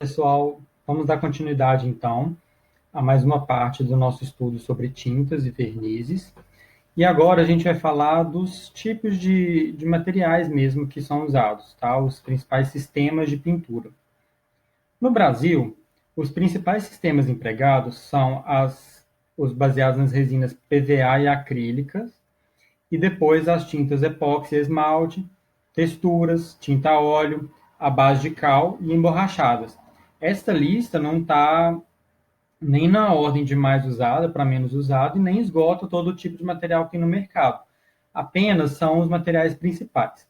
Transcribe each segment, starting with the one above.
Pessoal, vamos dar continuidade então a mais uma parte do nosso estudo sobre tintas e vernizes. E agora a gente vai falar dos tipos de materiais mesmo que são usados, tá? Os principais sistemas de pintura. No Brasil, os principais sistemas empregados são os baseados nas resinas PVA e acrílicas, e depois as tintas epóxi e esmalte, texturas, tinta a óleo, à base de cal e emborrachadas. Esta lista não está nem na ordem de mais usada para menos usado e nem esgota todo o tipo de material que tem no mercado. Apenas são os materiais principais.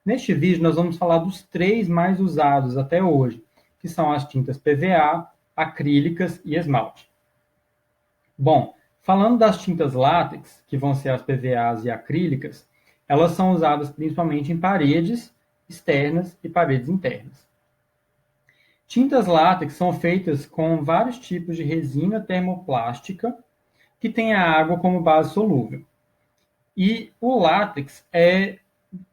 Neste vídeo, nós vamos falar dos três mais usados até hoje, que são as tintas PVA, acrílicas e esmalte. Bom, falando das tintas látex, que vão ser as PVAs e acrílicas, elas são usadas principalmente em paredes externas e paredes internas. Tintas látex são feitas com vários tipos de resina termoplástica que tem a água como base solúvel. E o látex é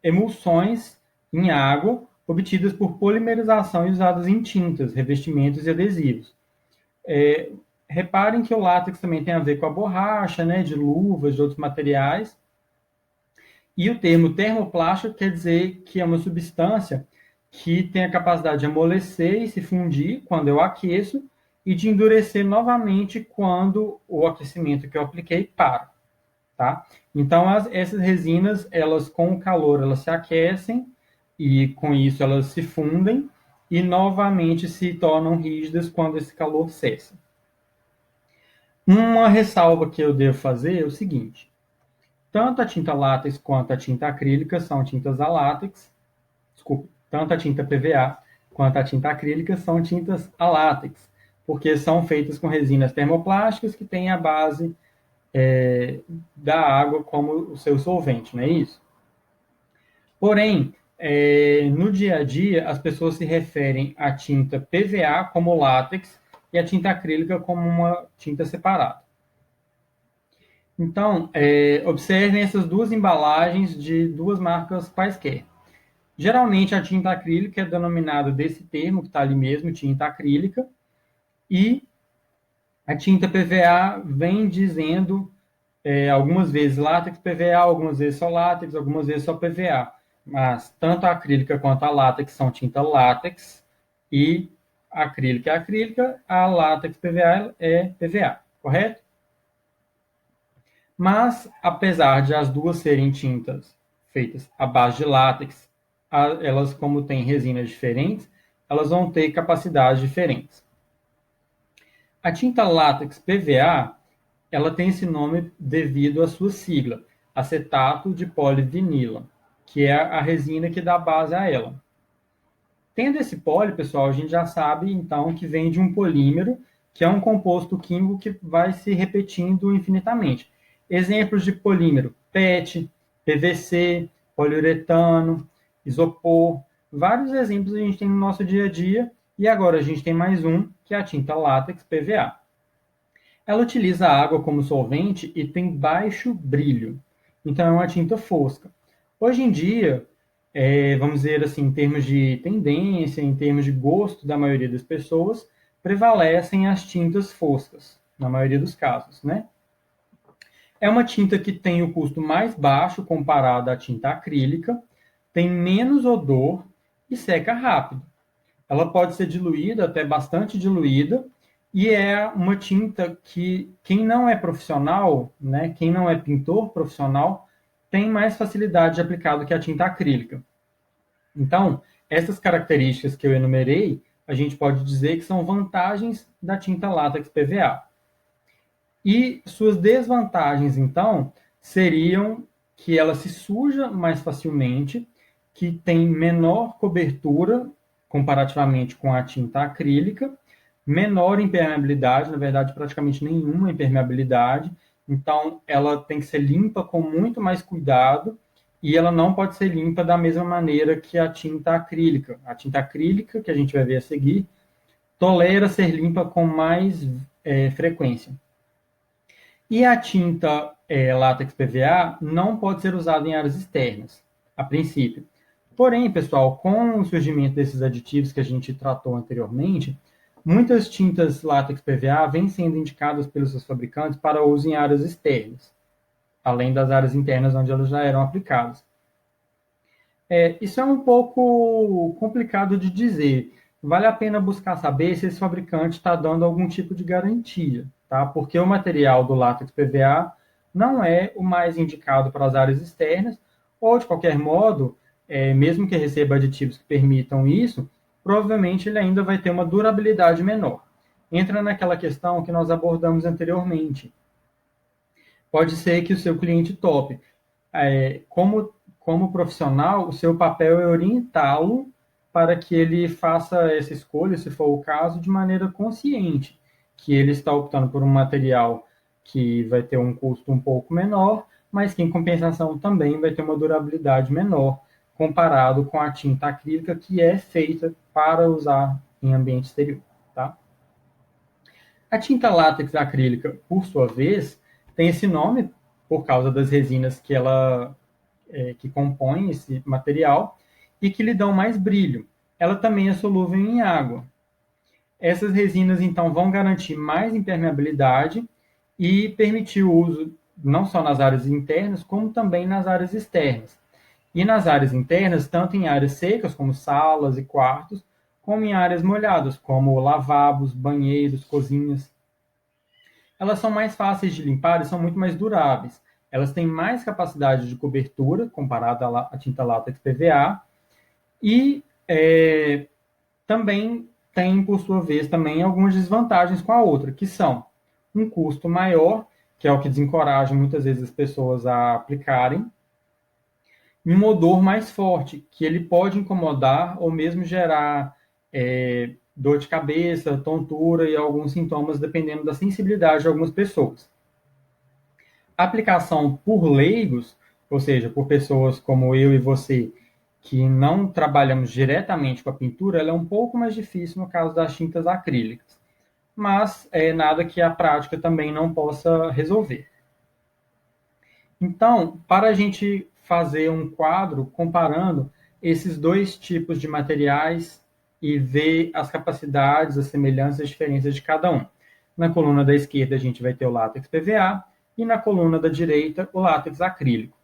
emulsões em água obtidas por polimerização e usadas em tintas, revestimentos e adesivos. Reparem que o látex também tem a ver com a borracha, né, de luvas, de outros materiais. E o termo termoplástico quer dizer que é uma substância que tem a capacidade de amolecer e se fundir quando eu aqueço e de endurecer novamente quando o aquecimento que eu apliquei para, tá? Então, essas resinas, elas com o calor, elas se aquecem e com isso elas se fundem e novamente se tornam rígidas quando esse calor cessa. Uma ressalva que eu devo fazer é o seguinte: tanto a tinta látex quanto a tinta acrílica são tintas a látex. Desculpa, tanto a tinta PVA quanto a tinta acrílica são tintas a látex, porque são feitas com resinas termoplásticas que têm a base da água como o seu solvente, não é isso? Porém, no dia a dia, as pessoas se referem à tinta PVA como látex e a tinta acrílica como uma tinta separada. Então, observem essas duas embalagens de duas marcas quaisquer. Geralmente, a tinta acrílica é denominada desse termo, que está ali mesmo, tinta acrílica, e a tinta PVA vem dizendo algumas vezes látex PVA, algumas vezes só látex, algumas vezes só PVA. Mas tanto a acrílica quanto a látex são tinta látex, e a acrílica é acrílica, a látex PVA é PVA, correto? Mas, apesar de as duas serem tintas feitas à base de látex, elas, como têm resinas diferentes, elas vão ter capacidades diferentes. A tinta látex PVA, ela tem esse nome devido à sua sigla, acetato de polivinila, que é a resina que dá base a ela. Tendo esse poli, pessoal, a gente já sabe, então, que vem de um polímero, que é um composto químico que vai se repetindo infinitamente. Exemplos de polímero: PET, PVC, poliuretano, isopor. Vários exemplos a gente tem no nosso dia a dia. E agora a gente tem mais um, que é a tinta látex PVA. Ela utiliza a água como solvente e tem baixo brilho. Então é uma tinta fosca. Hoje em dia, vamos dizer assim, em termos de tendência, em termos de gosto da maioria das pessoas, prevalecem as tintas foscas, na maioria dos casos, né? É uma tinta que tem o custo mais baixo comparado à tinta acrílica, tem menos odor e seca rápido. Ela pode ser diluída, até bastante diluída, e é uma tinta que quem não é profissional, né, quem não é pintor profissional, tem mais facilidade de aplicar do que a tinta acrílica. Então, essas características que eu enumerei, a gente pode dizer que são vantagens da tinta látex PVA. E suas desvantagens, então, seriam que ela se suja mais facilmente, que tem menor cobertura comparativamente com a tinta acrílica, menor impermeabilidade, na verdade, praticamente nenhuma impermeabilidade. Então, ela tem que ser limpa com muito mais cuidado e ela não pode ser limpa da mesma maneira que a tinta acrílica. A tinta acrílica, que a gente vai ver a seguir, tolera ser limpa com mais frequência. E a tinta látex PVA não pode ser usada em áreas externas, a princípio, Porém, pessoal, com o surgimento desses aditivos que a gente tratou anteriormente, muitas tintas látex PVA vêm sendo indicadas pelos seus fabricantes para uso em áreas externas, além das áreas internas onde elas já eram aplicadas. Isso é um pouco complicado de dizer. Vale a pena buscar saber se esse fabricante está dando algum tipo de garantia, tá? Porque o material do látex PVA não é o mais indicado para as áreas externas, ou de qualquer modo, mesmo que receba aditivos que permitam isso, provavelmente ele ainda vai ter uma durabilidade menor. Entra naquela questão que nós abordamos anteriormente. Pode ser que o seu cliente tope. Como profissional, o seu papel é orientá-lo para que ele faça essa escolha, se for o caso, de maneira consciente, que ele está optando por um material que vai ter um custo um pouco menor, mas que em compensação também vai ter uma durabilidade menor, comparado com a tinta acrílica que é feita para usar em ambiente exterior, tá? A tinta látex acrílica, por sua vez, tem esse nome por causa das resinas que compõem esse material e que lhe dão mais brilho. Ela também é solúvel em água. Essas resinas, então, vão garantir mais impermeabilidade e permitir o uso não só nas áreas internas, como também nas áreas externas. E nas áreas internas, tanto em áreas secas, como salas e quartos, como em áreas molhadas, como lavabos, banheiros, cozinhas. Elas são mais fáceis de limpar e são muito mais duráveis. Elas têm mais capacidade de cobertura comparada à tinta látex PVA e também tem, por sua vez, também algumas desvantagens com a outra, que são um custo maior, que é o que desencoraja muitas vezes as pessoas a aplicarem, e um odor mais forte, que ele pode incomodar ou mesmo gerar dor de cabeça, tontura e alguns sintomas, dependendo da sensibilidade de algumas pessoas. A aplicação por leigos, ou seja, por pessoas como eu e você, que não trabalhamos diretamente com a pintura, ela é um pouco mais difícil no caso das tintas acrílicas. Mas é nada que a prática também não possa resolver. Então, para a gente fazer um quadro comparando esses dois tipos de materiais e ver as capacidades, as semelhanças e as diferenças de cada um. Na coluna da esquerda, a gente vai ter o látex PVA e na coluna da direita, o látex acrílico.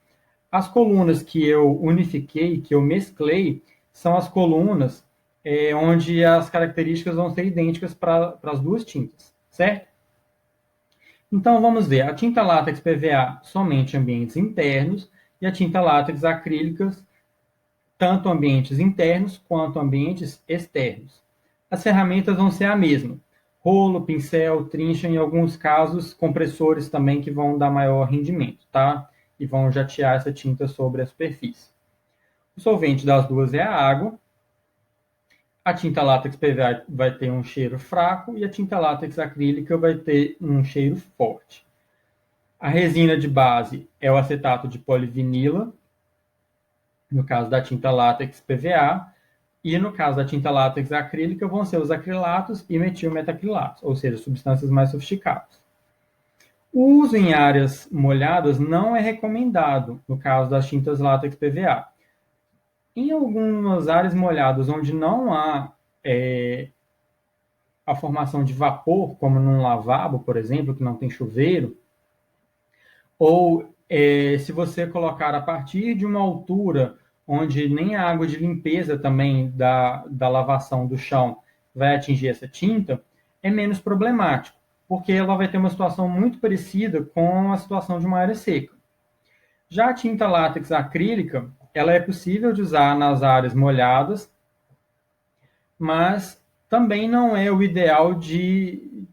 As colunas que eu unifiquei, que eu mesclei, são as colunas onde as características vão ser idênticas para as duas tintas, certo? Então, vamos ver. A tinta látex PVA somente ambientes internos e a tinta látex acrílicas tanto ambientes internos quanto ambientes externos. As ferramentas vão ser a mesma. Rolo, pincel, trincha, em alguns casos, compressores também que vão dar maior rendimento, tá? E vão jatear essa tinta sobre a superfície. O solvente das duas é a água. A tinta látex PVA vai ter um cheiro fraco e a tinta látex acrílica vai ter um cheiro forte. A resina de base é o acetato de polivinila, no caso da tinta látex PVA, e no caso da tinta látex acrílica vão ser os acrilatos e metilmetacrilatos, ou seja, substâncias mais sofisticadas. O uso em áreas molhadas não é recomendado, no caso das tintas látex PVA. Em algumas áreas molhadas onde não há a formação de vapor, como num lavabo, por exemplo, que não tem chuveiro, ou se você colocar a partir de uma altura onde nem a água de limpeza também da lavação do chão vai atingir essa tinta, é menos problemático, porque ela vai ter uma situação muito parecida com a situação de uma área seca. Já a tinta látex acrílica, ela é possível de usar nas áreas molhadas, mas também não é o ideal de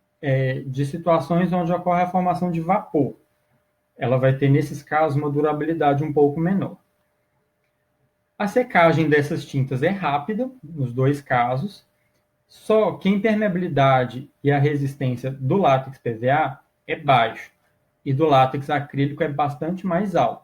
situações onde ocorre a formação de vapor. Ela vai ter, nesses casos, uma durabilidade um pouco menor. A secagem dessas tintas é rápida, nos dois casos, só que a impermeabilidade e a resistência do látex PVA é baixo, e do látex acrílico é bastante mais alto.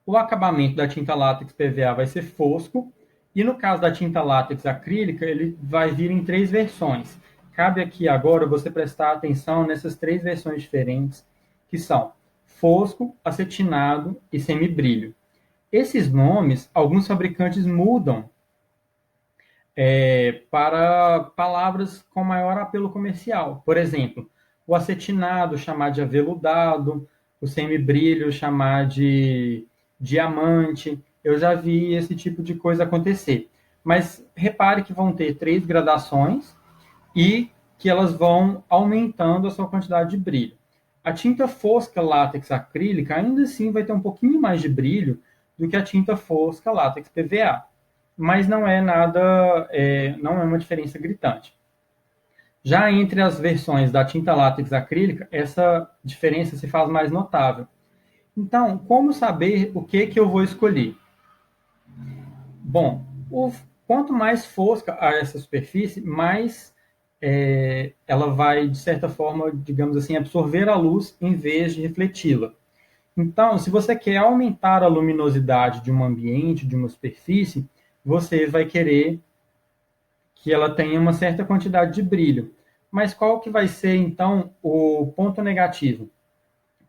O acabamento da tinta látex PVA vai ser fosco, e no caso da tinta látex acrílica, ele vai vir em 3 versões. Cabe aqui agora você prestar atenção nessas 3 versões diferentes, que são fosco, acetinado e semibrilho. Esses nomes, alguns fabricantes mudam para palavras com maior apelo comercial. Por exemplo, o acetinado chamar de aveludado, o semibrilho chamar de diamante. Eu já vi esse tipo de coisa acontecer. Mas repare que vão ter 3 gradações e que elas vão aumentando a sua quantidade de brilho. A tinta fosca látex acrílica ainda assim vai ter um pouquinho mais de brilho do que a tinta fosca látex PVA, mas não é nada, não é uma diferença gritante. Já entre as versões da tinta látex acrílica, essa diferença se faz mais notável. Então, como saber o que eu vou escolher? Bom, quanto mais fosca a essa superfície, mais ela vai, de certa forma, digamos assim, absorver a luz em vez de refleti-la. Então, se você quer aumentar a luminosidade de um ambiente, de uma superfície, você vai querer que ela tenha uma certa quantidade de brilho. Mas qual que vai ser, então, o ponto negativo?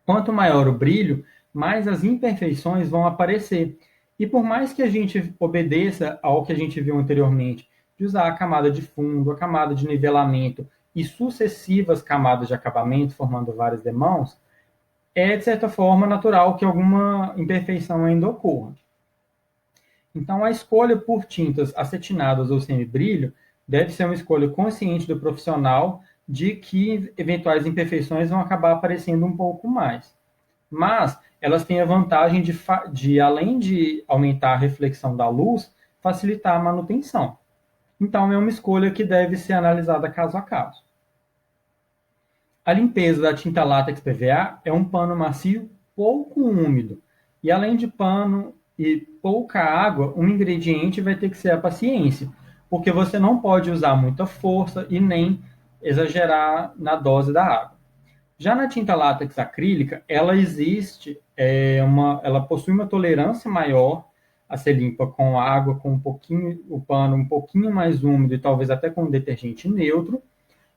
Quanto maior o brilho, mais as imperfeições vão aparecer. E por mais que a gente obedeça ao que a gente viu anteriormente, de usar a camada de fundo, a camada de nivelamento e sucessivas camadas de acabamento, formando várias demãos, é, de certa forma, natural que alguma imperfeição ainda ocorra. Então, a escolha por tintas acetinadas ou semibrilho deve ser uma escolha consciente do profissional de que eventuais imperfeições vão acabar aparecendo um pouco mais. Mas elas têm a vantagem de além de aumentar a reflexão da luz, facilitar a manutenção. Então, é uma escolha que deve ser analisada caso a caso. A limpeza da tinta látex PVA é um pano macio pouco úmido. E além de pano e pouca água, um ingrediente vai ter que ser a paciência, porque você não pode usar muita força e nem exagerar na dose da água. Já na tinta látex acrílica, ela ela possui uma tolerância maior a ser limpa com água, com o pano um pouquinho mais úmido e talvez até com um detergente neutro.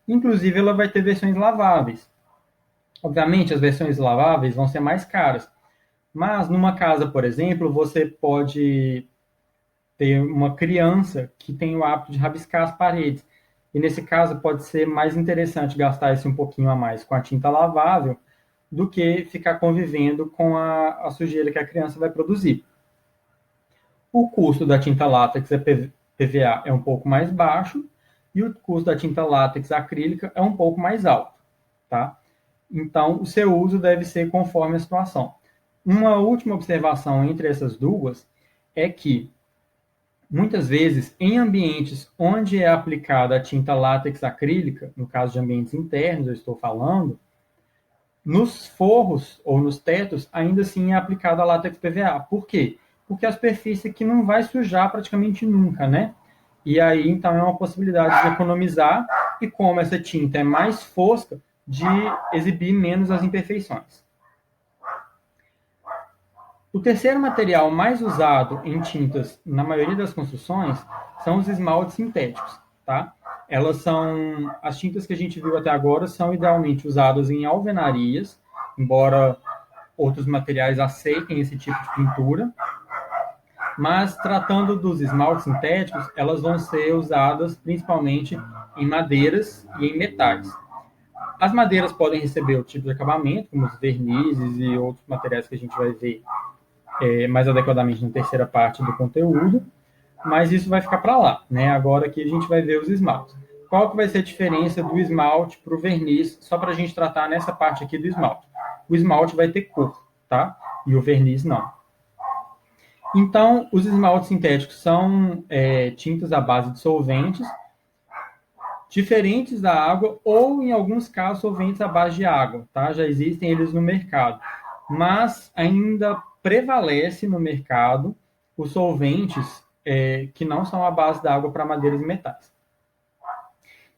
Inclusive, ela vai ter versões laváveis. Obviamente, as versões laváveis vão ser mais caras, mas numa casa, por exemplo, você pode ter uma criança que tem o hábito de rabiscar as paredes. E nesse caso, pode ser mais interessante gastar esse um pouquinho a mais com a tinta lavável do que ficar convivendo com a sujeira que a criança vai produzir. O custo da tinta látex PVA é um pouco mais baixo e o custo da tinta látex acrílica é um pouco mais alto, tá? Então, o seu uso deve ser conforme a situação. Uma última observação entre essas duas é que, muitas vezes, em ambientes onde é aplicada a tinta látex acrílica, no caso de ambientes internos, eu estou falando, nos forros ou nos tetos, ainda assim é aplicada a látex PVA. Por quê? Porque é a superfície que não vai sujar praticamente nunca, né? E aí, então, é uma possibilidade de economizar e, como essa tinta é mais fosca, de exibir menos as imperfeições. O terceiro material mais usado em tintas na maioria das construções são os esmaltes sintéticos, tá? As tintas que a gente viu até agora são idealmente usadas em alvenarias, embora outros materiais aceitem esse tipo de pintura, mas tratando dos esmaltes sintéticos, elas vão ser usadas principalmente em madeiras e em metais. As madeiras podem receber o tipo de acabamento, como os vernizes e outros materiais que a gente vai ver mais adequadamente na terceira parte do conteúdo, mas isso vai ficar para lá, né? Agora aqui a gente vai ver os esmaltes. Qual que vai ser a diferença do esmalte para o verniz, só para a gente tratar nessa parte aqui do esmalte. O esmalte vai ter cor, tá? E o verniz não. Então, os esmaltes sintéticos são tintas à base de solventes, diferentes da água ou, em alguns casos, solventes à base de água, tá? Já existem eles no mercado. Mas ainda prevalece no mercado os solventes que não são à base da água para madeiras e metais.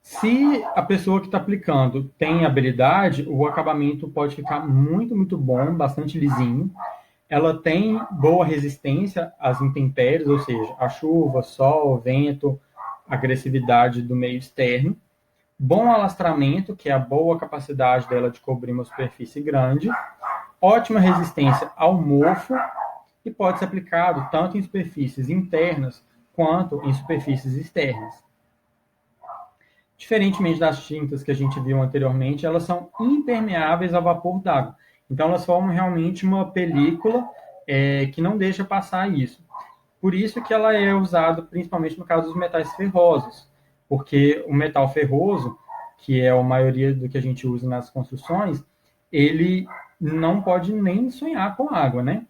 Se a pessoa que está aplicando tem habilidade, o acabamento pode ficar muito, muito bom, bastante lisinho. Ela tem boa resistência às intempéries, ou seja, a chuva, sol, vento, agressividade do meio externo. Bom alastramento, que é a boa capacidade dela de cobrir uma superfície grande. Ótima resistência ao mofo e pode ser aplicado tanto em superfícies internas quanto em superfícies externas. Diferentemente das tintas que a gente viu anteriormente, elas são impermeáveis ao vapor d'água. Então, elas formam realmente uma película que não deixa passar isso. Por isso que ela é usada principalmente no caso dos metais ferrosos, porque o metal ferroso, que é a maioria do que a gente usa nas construções, ele não pode nem sonhar com água, né?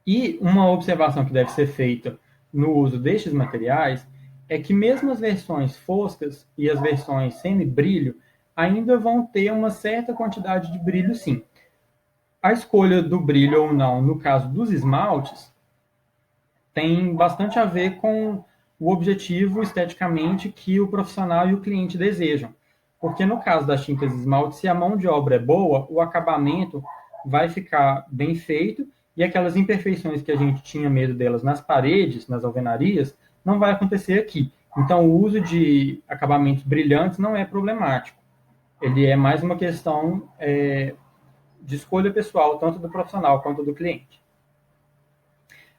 E uma observação que deve ser feita no uso destes materiais é que mesmo as versões foscas e as versões semi-brilho ainda vão ter uma certa quantidade de brilho, sim. A escolha do brilho ou não, no caso dos esmaltes, tem bastante a ver com o objetivo esteticamente que o profissional e o cliente desejam. Porque no caso das tintas esmalte, se a mão de obra é boa, o acabamento vai ficar bem feito e aquelas imperfeições que a gente tinha medo delas nas paredes, nas alvenarias, não vai acontecer aqui. Então, o uso de acabamentos brilhantes não é problemático. Ele é mais uma questão de escolha pessoal, tanto do profissional quanto do cliente.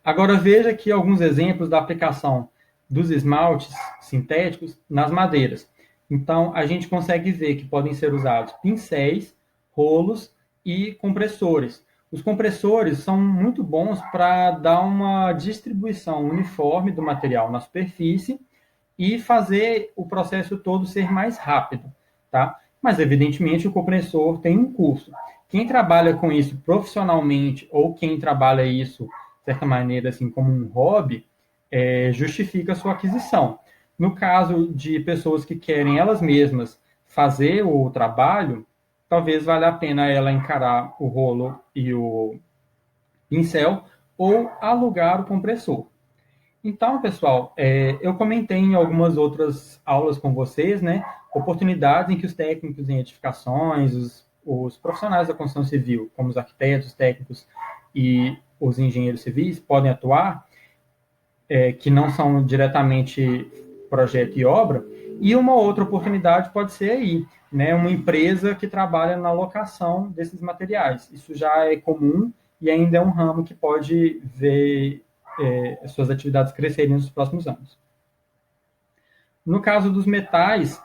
Agora veja aqui alguns exemplos da aplicação dos esmaltes sintéticos nas madeiras. Então, a gente consegue ver que podem ser usados pincéis, rolos e compressores. Os compressores são muito bons para dar uma distribuição uniforme do material na superfície e fazer o processo todo ser mais rápido, tá? Mas, evidentemente, o compressor tem um custo. Quem trabalha com isso profissionalmente ou quem trabalha isso, de certa maneira, assim, como um hobby, justifica a sua aquisição. No caso de pessoas que querem elas mesmas fazer o trabalho, talvez valha a pena ela encarar o rolo e o pincel ou alugar o compressor. Então, pessoal, eu comentei em algumas outras aulas com vocês, né, oportunidades em que os técnicos em edificações, os profissionais da construção civil, como os arquitetos, técnicos e os engenheiros civis, podem atuar, que não são diretamente projeto e obra, e uma outra oportunidade pode ser aí, né, uma empresa que trabalha na locação desses materiais. Isso já é comum e ainda é um ramo que pode ver suas atividades crescerem nos próximos anos. No caso dos metais,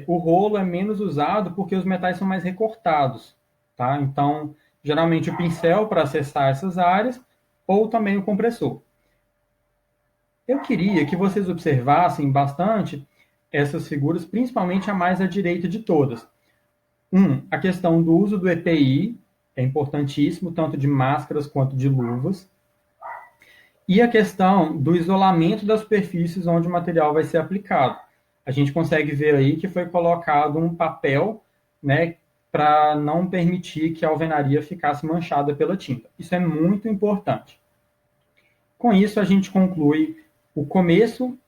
o rolo é menos usado porque os metais são mais recortados, tá? Então, geralmente o pincel para acessar essas áreas ou também o compressor. Eu queria que vocês observassem bastante essas figuras, principalmente a mais à direita de todas. A questão do uso do EPI é importantíssimo, tanto de máscaras quanto de luvas. E a questão do isolamento das superfícies onde o material vai ser aplicado. A gente consegue ver aí que foi colocado um papel, né, para não permitir que a alvenaria ficasse manchada pela tinta. Isso é muito importante. Com isso, a gente conclui o começo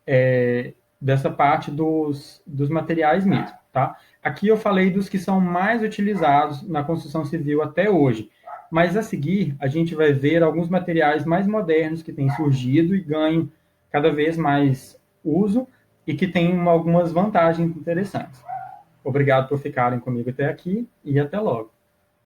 dessa parte dos materiais mesmo, tá? Aqui eu falei dos que são mais utilizados na construção civil até hoje, mas a seguir a gente vai ver alguns materiais mais modernos que têm surgido e ganham cada vez mais uso e que têm algumas vantagens interessantes. Obrigado por ficarem comigo até aqui e até logo.